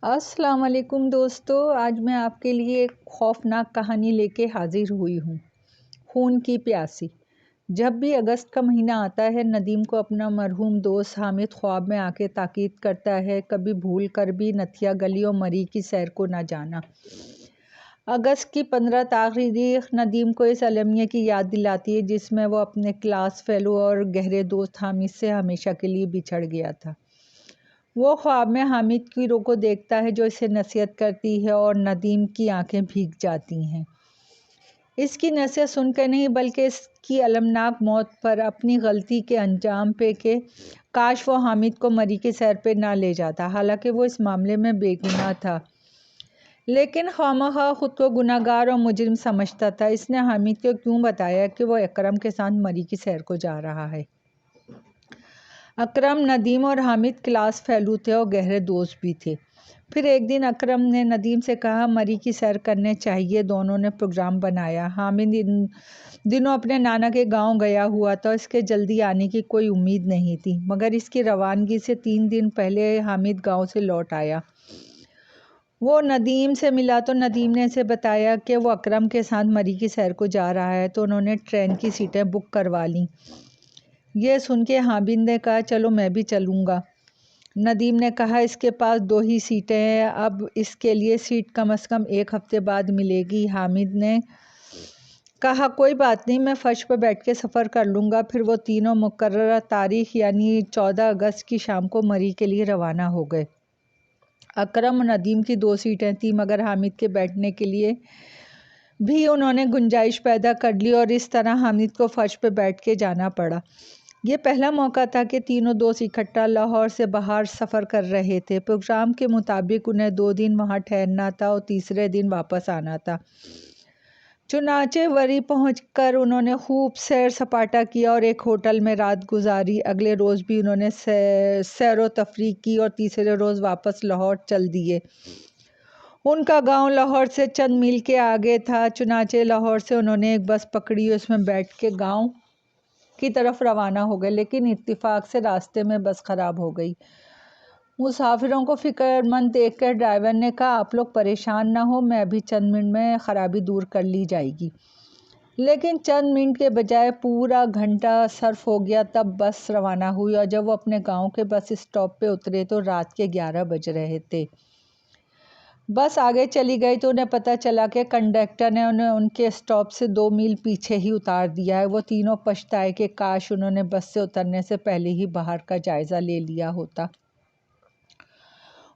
السلام علیکم دوستو، آج میں آپ کے لیے ایک خوفناک کہانی لے کے حاضر ہوئی ہوں۔ خون کی پیاسی۔ جب بھی اگست کا مہینہ آتا ہے، ندیم کو اپنا مرحوم دوست حامد خواب میں آ کے تاکید کرتا ہے، کبھی بھول کر بھی نتھیا گلی اور مری کی سیر کو نہ جانا۔ اگست کی 15 تاریخ ندیم کو اس المیہ کی یاد دلاتی ہے جس میں وہ اپنے کلاس فیلو اور گہرے دوست حامد سے ہمیشہ کے لیے بچھڑ گیا تھا۔ وہ خواب میں حامد کی روح کو دیکھتا ہے جو اسے نصیحت کرتی ہے اور ندیم کی آنکھیں بھیگ جاتی ہیں۔ اس کی نصیحت سن کر نہیں بلکہ اس کی المناک موت پر اپنی غلطی کے انجام پہ کہ کاش وہ حامد کو مری کی سیر پہ نہ لے جاتا، حالانکہ وہ اس معاملے میں بے گناہ تھا، لیکن خواہ خود کو گناہ گار اور مجرم سمجھتا تھا۔ اس نے حامد کو کیوں بتایا کہ وہ اکرم کے ساتھ مری کی سیر کو جا رہا ہے؟ اکرم، ندیم اور حامد کلاس فیلو تھے اور گہرے دوست بھی تھے۔ پھر ایک دن اکرم نے ندیم سے کہا مری کی سیر کرنے چاہیے۔ دونوں نے پروگرام بنایا۔ حامد ان دنوں اپنے نانا کے گاؤں گیا ہوا تھا، اس کے جلدی آنے کی کوئی امید نہیں تھی، مگر اس کی روانگی سے 3 دن پہلے حامد گاؤں سے لوٹ آیا۔ وہ ندیم سے ملا تو ندیم نے اسے بتایا کہ وہ اکرم کے ساتھ مری کی سیر کو جا رہا ہے، تو انہوں نے ٹرین کی سیٹیں بک کروا لیں۔ یہ سن کے حامد نے کہا چلو میں بھی چلوں گا۔ ندیم نے کہا اس کے پاس 2 ہی سیٹیں ہیں، اب اس کے لیے سیٹ کم از کم 1 ہفتے بعد ملے گی۔ حامد نے کہا کوئی بات نہیں، میں فرش پہ بیٹھ کے سفر کر لوں گا۔ پھر وہ تینوں مقررہ تاریخ یعنی 14 اگست کی شام کو مری کے لیے روانہ ہو گئے۔ اکرم اور ندیم کی 2 سیٹیں تھیں، مگر حامد کے بیٹھنے کے لیے بھی انہوں نے گنجائش پیدا کر لی اور اس طرح حامد کو فرش پہ بیٹھ کے جانا پڑا۔ یہ پہلا موقع تھا کہ تینوں دوست اکٹھا لاہور سے باہر سفر کر رہے تھے۔ پروگرام کے مطابق انہیں 2 دن وہاں ٹھہرنا تھا اور تیسرے دن واپس آنا تھا۔ چنانچہ وری پہنچ کر انہوں نے خوب سیر سپاٹا کیا اور ایک ہوٹل میں رات گزاری۔ اگلے روز بھی انہوں نے سیر و تفریح کی اور تیسرے روز واپس لاہور چل دیے۔ ان کا گاؤں لاہور سے چند میل کے آگے تھا، چنانچہ لاہور سے انہوں نے ایک بس پکڑی اور اس میں بیٹھ کے گاؤں کی طرف روانہ ہو گئے، لیکن اتفاق سے راستے میں بس خراب ہو گئی۔ مسافروں کو فکر مند دیکھ کر ڈرائیور نے کہا آپ لوگ پریشان نہ ہو، میں ابھی چند منٹ میں خرابی دور کر لی جائے گی۔ لیکن چند منٹ کے بجائے پورا گھنٹہ صرف ہو گیا، تب بس روانہ ہوئی اور جب وہ اپنے گاؤں کے بس اسٹاپ پہ اترے تو رات کے 11 بج رہے تھے۔ بس آگے چلی گئی تو انہیں پتہ چلا کہ کنڈکٹر نے انہیں ان کے اسٹاپ سے 2 میل پیچھے ہی اتار دیا ہے۔ وہ تینوں پچھتائے کہ کاش انہوں نے بس سے اترنے سے پہلے ہی باہر کا جائزہ لے لیا ہوتا۔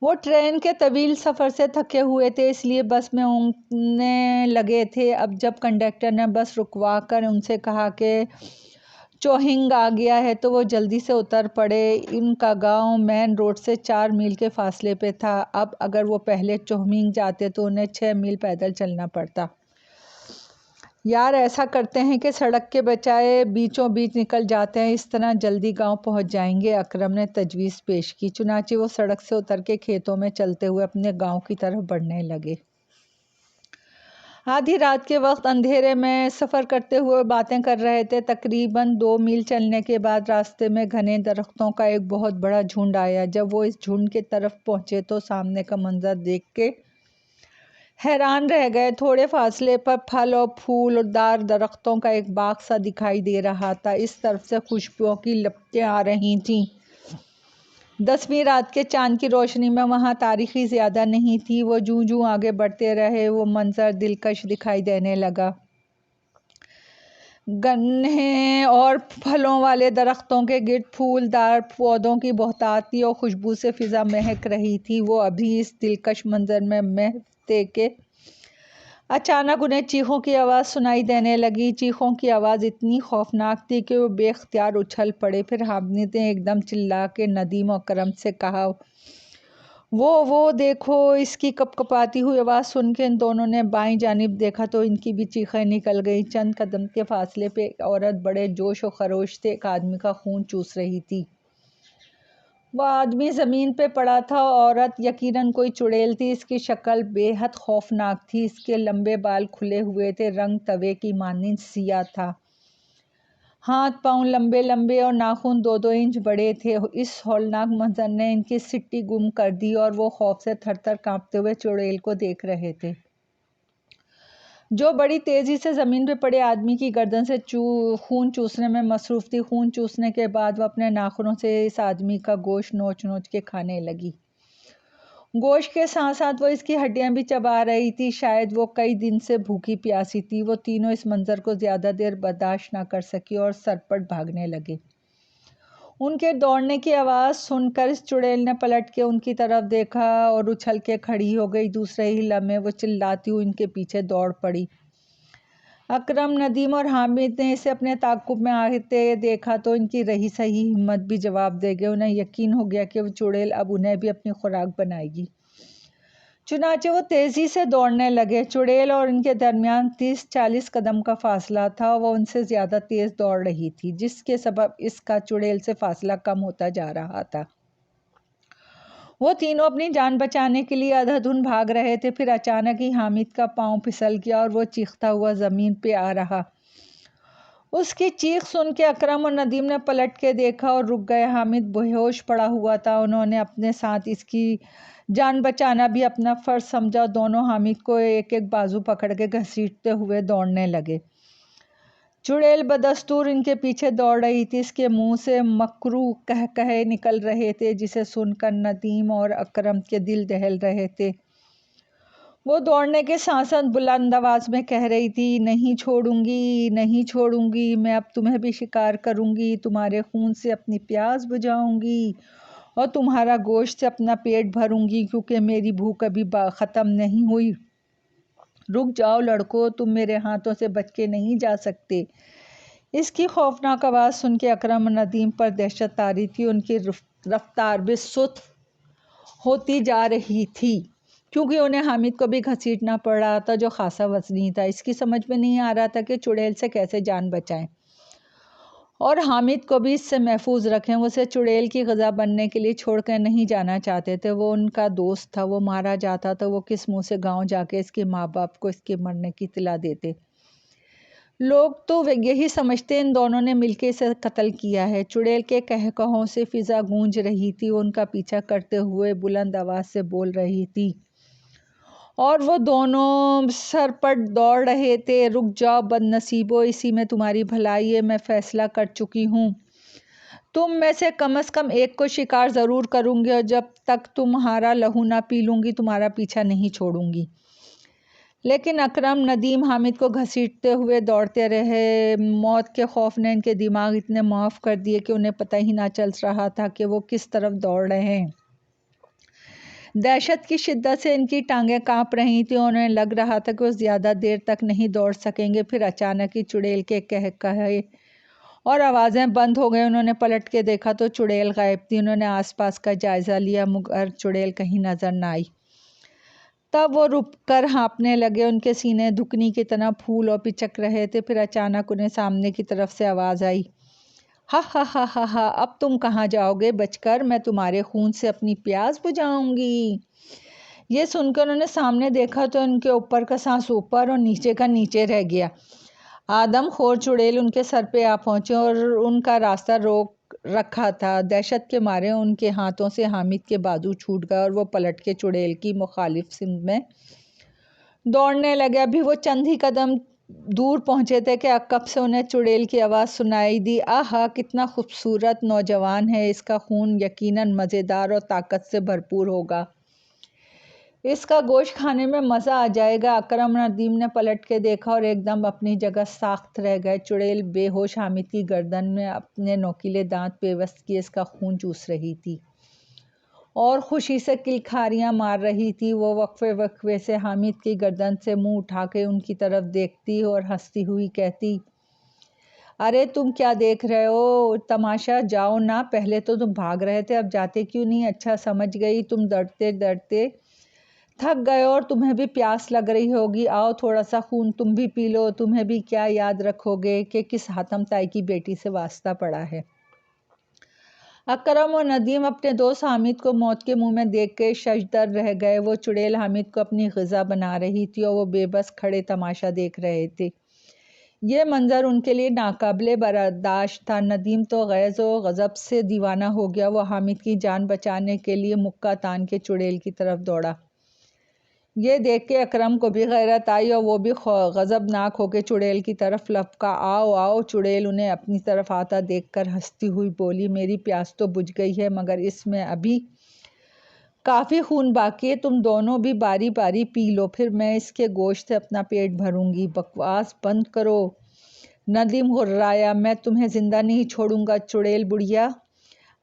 وہ ٹرین کے طویل سفر سے تھکے ہوئے تھے، اس لیے بس میں اونگنے لگے تھے۔ اب جب کنڈکٹر نے بس رکوا کر ان سے کہا کہ چوہنگ آ گیا ہے تو وہ جلدی سے اتر پڑے۔ ان کا گاؤں مین روڈ سے 4 میل کے فاصلے پہ تھا۔ اب اگر وہ پہلے چوہنگ جاتے تو انہیں 6 میل پیدل چلنا پڑتا۔ یار ایسا کرتے ہیں کہ سڑک کے بجائے بیچوں بیچ نکل جاتے ہیں، اس طرح جلدی گاؤں پہنچ جائیں گے، اکرم نے تجویز پیش کی۔ چنانچہ وہ سڑک سے اتر کے کھیتوں میں چلتے ہوئے اپنے گاؤں کی طرف بڑھنے لگے۔ آدھی رات کے وقت اندھیرے میں سفر کرتے ہوئے باتیں کر رہے تھے۔ تقریباً 2 میل چلنے کے بعد راستے میں گھنے درختوں کا ایک بہت بڑا جھنڈ آیا۔ جب وہ اس جھنڈ کی طرف پہنچے تو سامنے کا منظر دیکھ کے حیران رہ گئے۔ تھوڑے فاصلے پر پھل اور پھول دار درختوں کا ایک باغ سا دکھائی دے رہا تھا۔ اس طرف سے خوشبوؤں کی لپٹیں آ رہی تھیں۔ 10ویں رات کے چاند کی روشنی میں وہاں تاریکی زیادہ نہیں تھی۔ وہ جوں آگے بڑھتے رہے، وہ منظر دلکش دکھائی دینے لگا۔ گھنے اور پھلوں والے درختوں کے گرد پھول دار پودوں کی بہتات تھی اور خوشبو سے فضا مہک رہی تھی۔ وہ ابھی اس دلکش منظر میں محو تھے کہ اچانک انہیں چیخوں کی آواز سنائی دینے لگی۔ چیخوں کی آواز اتنی خوفناک تھی کہ وہ بے اختیار اچھل پڑے۔ پھر حامد نے ایک دم چلا کے ندیم اور اکرم سے کہا وہ دیکھو۔ اس کی کپکپاتی ہوئی آواز سن کے ان دونوں نے بائیں جانب دیکھا تو ان کی بھی چیخیں نکل گئیں۔ چند قدم کے فاصلے پہ ایک عورت بڑے جوش و خروش سے ایک آدمی کا خون چوس رہی تھی۔ وہ آدمی زمین پہ پڑا تھا، عورت یقیناً کوئی چڑیل تھی۔ اس کی شکل بے حد خوفناک تھی۔ اس کے لمبے بال کھلے ہوئے تھے، رنگ توے کی مانند سیاہ تھا۔ ہاتھ پاؤں لمبے لمبے اور ناخن 2-2 انچ بڑے تھے۔ اس ہولناک منظر نے ان کی سٹی گم کر دی اور وہ خوف سے تھر تھر کانپتے ہوئے چڑیل کو دیکھ رہے تھے، جو بڑی تیزی سے زمین پہ پڑے آدمی کی گردن سے خون چوسنے میں مصروف تھی۔ خون چوسنے کے بعد وہ اپنے ناخنوں سے اس آدمی کا گوشت نوچ نوچ کے کھانے لگی۔ گوشت کے ساتھ ساتھ وہ اس کی ہڈیاں بھی چبا رہی تھی۔ شاید وہ کئی دن سے بھوکی پیاسی تھی۔ وہ تینوں اس منظر کو زیادہ دیر برداشت نہ کر سکی اور سرپٹ بھاگنے لگے۔ ان کے دوڑنے کی آواز سن کر اس چڑیل نے پلٹ کے ان کی طرف دیکھا اور اچھل کے کھڑی ہو گئی۔ دوسرے ہی لمحے وہ چلاتی ہوئی ان کے پیچھے دوڑ پڑی۔ اکرم، ندیم اور حامد نے اسے اپنے تعاقب میں آتے دیکھا تو ان کی رہی سہی ہمت بھی جواب دے گئی۔ انہیں یقین ہو گیا کہ وہ چڑیل اب انہیں بھی اپنی خوراک بنائے گی۔ چنانچہ وہ تیزی سے دوڑنے لگے۔ چڑیل اور ان کے درمیان 30-40 قدم کا فاصلہ تھا۔ وہ ان سے زیادہ تیز دوڑ رہی تھی، جس کے سبب اس کا چڑیل سے فاصلہ کم ہوتا جا رہا تھا۔ وہ تینوں اپنی جان بچانے کے لیے ادھا دھن بھاگ رہے تھے۔ پھر اچانک ہی حامد کا پاؤں پھسل گیا اور وہ چیختا ہوا زمین پہ آ رہا۔ اس کی چیخ سن کے اکرم اور ندیم نے پلٹ کے دیکھا اور رک گئے۔ حامد بے ہوش پڑا ہوا تھا۔ انہوں نے اپنے ساتھ اس کی جان بچانا بھی اپنا فرض سمجھا۔ دونوں حامد کو ایک ایک بازو پکڑ کے گھسیٹتے ہوئے دوڑنے لگے۔ چڑیل بدستور ان کے پیچھے دوڑ رہی تھی۔ اس کے منہ سے مکروہ قہقہے نکل رہے تھے، جسے سن کر ندیم اور اکرم کے دل دہل رہے تھے۔ وہ دوڑنے کے ساتھ ساتھ بلند آواز میں کہہ رہی تھی، نہیں چھوڑوں گی، نہیں چھوڑوں گی، میں اب تمہیں بھی شکار کروں گی، تمہارے خون سے اپنی پیاس بجھاؤں گی اور تمہارا گوشت سے اپنا پیٹ بھروں گی، کیونکہ میری بھوک ابھی ختم نہیں ہوئی۔ رک جاؤ لڑکو، تم میرے ہاتھوں سے بچ کے نہیں جا سکتے۔ اس کی خوفناک آواز سن کے اکرم اور ندیم پر دہشت طاری تھی۔ ان کی رفتار بھی سست ہوتی جا رہی تھی، کیونکہ انہیں حامد کو بھی گھسیٹنا پڑ رہا تھا، جو خاصا وزنی تھا۔ اس کی سمجھ میں نہیں آ رہا تھا کہ چڑیل سے کیسے جان بچائیں اور حامد کو بھی اس سے محفوظ رکھیں۔ وہ اسے چڑیل کی غذا بننے کے لیے چھوڑ کر نہیں جانا چاہتے تھے۔ وہ ان کا دوست تھا۔ وہ مارا جاتا تو وہ کس منہ سے گاؤں جا کے اس کے ماں باپ کو اس کے مرنے کی اطلاع دیتے؟ لوگ تو یہی سمجھتے ان دونوں نے مل کے اسے قتل کیا ہے۔ چڑیل کے قہقہوں سے فضا گونج رہی تھی۔ وہ ان کا پیچھا کرتے ہوئے بلند آواز سے بول رہی تھی اور وہ دونوں سرپٹ دوڑ رہے تھے، رک جاؤ بد نصیبو، اسی میں تمہاری بھلائی ہے۔ میں فیصلہ کر چکی ہوں، تم میں سے کم ایک کو شکار ضرور کروں گی، اور جب تک تمہارا لہو نہ پی لوں گی تمہارا پیچھا نہیں چھوڑوں گی۔ لیکن اکرم، ندیم حامد کو گھسیٹتے ہوئے دوڑتے رہے۔ موت کے خوف نے ان کے دماغ اتنے معاف کر دیے کہ انہیں پتہ ہی نہ چل رہا تھا کہ وہ کس طرف دوڑ رہے ہیں۔ دہشت کی شدت سے ان کی ٹانگیں کانپ رہی تھیں۔ انہیں لگ رہا تھا کہ وہ زیادہ دیر تک نہیں دوڑ سکیں گے۔ پھر اچانک ہی چڑیل کے قہقہے اور آوازیں بند ہو گئیں۔ انہوں نے پلٹ کے دیکھا تو چڑیل غائب تھی۔ انہوں نے آس پاس کا جائزہ لیا، مگر چڑیل کہیں نظر نہ آئی۔ تب وہ رک کر ہانپنے لگے۔ ان کے سینے دھکنی کی طرح پھول اور پچک رہے تھے۔ پھر اچانک انہیں سامنے کی طرف سے آواز آئی، ہا ہا ہا ہا ہا، اب تم کہاں جاؤ گے بچ کر؟ میں تمہارے خون سے اپنی پیاس بجھاؤں گی۔ یہ سن کر انہوں نے سامنے دیکھا تو ان کے اوپر کا سانس اوپر اور نیچے کا نیچے رہ گیا۔ آدم خور چڑیل ان کے سر پہ آ پہنچے اور ان کا راستہ روک رکھا تھا۔ دہشت کے مارے ان کے ہاتھوں سے حامد کے بازو چھوٹ گئے اور وہ پلٹ کے چڑیل کی مخالف سمت میں دوڑنے لگے۔ ابھی وہ چند ہی قدم دور پہنچے تھے کہ عقب سے انہیں چڑیل کی آواز سنائی دی، آہا، کتنا خوبصورت نوجوان ہے، اس کا خون یقیناً مزیدار اور طاقت سے بھرپور ہوگا، اس کا گوشت کھانے میں مزہ آ جائے گا۔ اکرم اور ندیم نے پلٹ کے دیکھا اور ایک دم اپنی جگہ ساخت رہ گئے۔ چڑیل بے ہوش حامد کی گردن میں اپنے نوکیلے دانت پیوست کیے اس کا خون چوس رہی تھی اور خوشی سے کلکھاریاں مار رہی تھی۔ وہ وقفے وقفے سے حامد کی گردن سے منہ اٹھا کے ان کی طرف دیکھتی اور ہنستی ہوئی کہتی، ارے تم کیا دیکھ رہے ہو؟ تماشا جاؤ نا، پہلے تو تم بھاگ رہے تھے، اب جاتے کیوں نہیں؟ اچھا سمجھ گئی، تم ڈرتے ڈرتے تھک گئے اور تمہیں بھی پیاس لگ رہی ہوگی، آؤ تھوڑا سا خون تم بھی پی لو۔ تمہیں بھی کیا یاد رکھو گے کہ کس حاتم تائی کی بیٹی سے واسطہ پڑا ہے۔ اکرم اور ندیم اپنے دوست حامد کو موت کے منہ میں دیکھ کے ششدر رہ گئے۔ وہ چڑیل حامد کو اپنی غذا بنا رہی تھی اور وہ بے بس کھڑے تماشا دیکھ رہے تھے۔ یہ منظر ان کے لیے ناقابل برداشت تھا۔ ندیم تو غیظ و غضب سے دیوانہ ہو گیا۔ وہ حامد کی جان بچانے کے لیے مکہ تان کے چڑیل کی طرف دوڑا۔ یہ دیکھ کے اکرم کو بھی غیرت آئی اور وہ بھی غضبناک ہو کے چڑیل کی طرف لپکا۔ آؤ آؤ! چڑیل انہیں اپنی طرف آتا دیکھ کر ہنستی ہوئی بولی، میری پیاس تو بجھ گئی ہے مگر اس میں ابھی کافی خون باقی ہے، تم دونوں بھی باری باری پی لو، پھر میں اس کے گوشت سے اپنا پیٹ بھروں گی۔ بکواس بند کرو! ندیم غرایا، میں تمہیں زندہ نہیں چھوڑوں گا چڑیل بڑھیا۔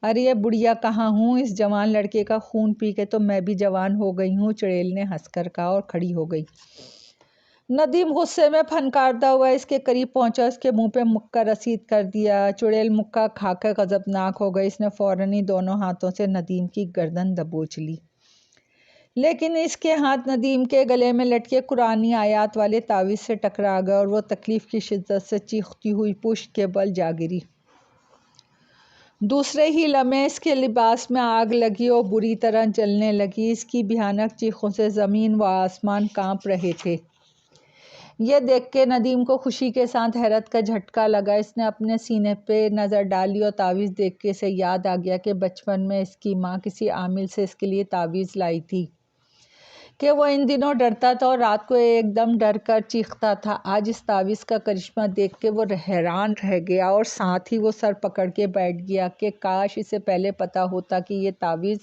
ارے بڑھیا کہاں ہوں، اس جوان لڑکے کا خون پی کے تو میں بھی جوان ہو گئی ہوں، چڑیل نے ہنس کر کہا اور کھڑی ہو گئی۔ ندیم غصے میں پھنکارتا ہوا اس کے قریب پہنچا، اس کے منہ پہ مکہ رسید کر دیا۔ چڑیل مکہ کھا کر غضبناک ہو گئی۔ اس نے فوراً ہی دونوں ہاتھوں سے ندیم کی گردن دبوچ لی، لیکن اس کے ہاتھ ندیم کے گلے میں لٹکے قرآنی آیات والے تعویذ سے ٹکرا گئے اور وہ تکلیف کی شدت سے چیختی ہوئی پشت کے بل جا گری۔ دوسرے ہی لمحے اس کے لباس میں آگ لگی اور بری طرح جلنے لگی۔ اس کی بھیانک چیخوں سے زمین و آسمان کانپ رہے تھے۔ یہ دیکھ کے ندیم کو خوشی کے ساتھ حیرت کا جھٹکا لگا۔ اس نے اپنے سینے پہ نظر ڈالی اور تعویذ دیکھ کے اسے یاد آ گیا کہ بچپن میں اس کی ماں کسی عامل سے اس کے لیے تعویذ لائی تھی کہ وہ ان دنوں ڈرتا تھا اور رات کو ایک دم ڈر کر چیختا تھا۔ آج اس تعویذ کا کرشمہ دیکھ کے وہ حیران رہ گیا اور ساتھ ہی وہ سر پکڑ کے بیٹھ گیا کہ کاش اسے پہلے پتا ہوتا کہ یہ تعویذ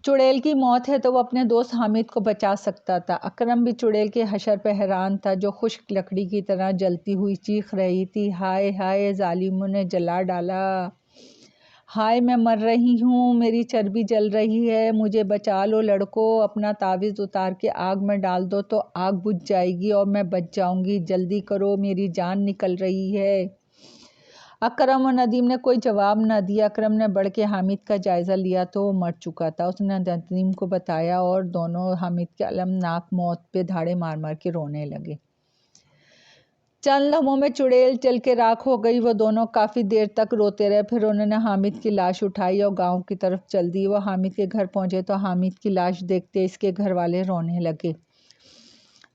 چڑیل کی موت ہے تو وہ اپنے دوست حامد کو بچا سکتا تھا۔ اکرم بھی چڑیل کے حشر پہ حیران تھا جو خشک لکڑی کی طرح جلتی ہوئی چیخ رہی تھی، ہائے ہائے! ظالموں نے جلا ڈالا! ہائے میں مر رہی ہوں، میری چربی جل رہی ہے، مجھے بچا لو لڑکو! اپنا تعویذ اتار کے آگ میں ڈال دو تو آگ بجھ جائے گی اور میں بچ جاؤں گی، جلدی کرو میری جان نکل رہی ہے۔ اکرم اور ندیم نے کوئی جواب نہ دیا۔ اکرم نے بڑھ کے حامد کا جائزہ لیا تو وہ مر چکا تھا۔ اس نے ندیم کو بتایا اور دونوں حامد کی المناک موت پہ دھاڑے مار مار کے رونے لگے۔ چند لمحوں میں چڑیل جل کے راکھ ہو گئی۔ وہ دونوں کافی دیر تک روتے رہے، پھر انہوں نے حامد کی لاش اٹھائی اور گاؤں کی طرف چل دی۔ وہ حامد کے گھر پہنچے تو حامد کی لاش دیکھتے اس کے گھر والے رونے لگے۔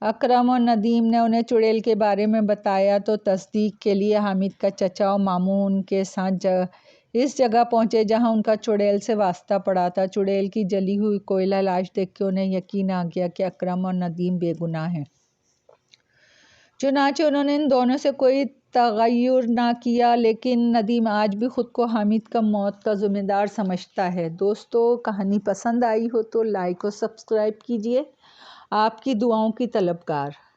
اکرم اور ندیم نے انہیں چڑیل کے بارے میں بتایا تو تصدیق کے لیے حامد کا چچا اور ماموں ان کے ساتھ اس جگہ پہنچے جہاں ان کا چڑیل سے واسطہ پڑا تھا۔ چڑیل کی جلی ہوئی کوئلہ لاش دیکھ کے انہیں یقین آ گیا کہ اکرم اور ندیم بے گناہ ہیں۔ چنانچہ انہوں نے ان دونوں سے کوئی تغیر نہ کیا، لیکن ندیم آج بھی خود کو حامد کا موت کا ذمہ دار سمجھتا ہے۔ دوستو، کہانی پسند آئی ہو تو لائک اور سبسکرائب کیجیے۔ آپ کی دعاؤں کی طلبگار۔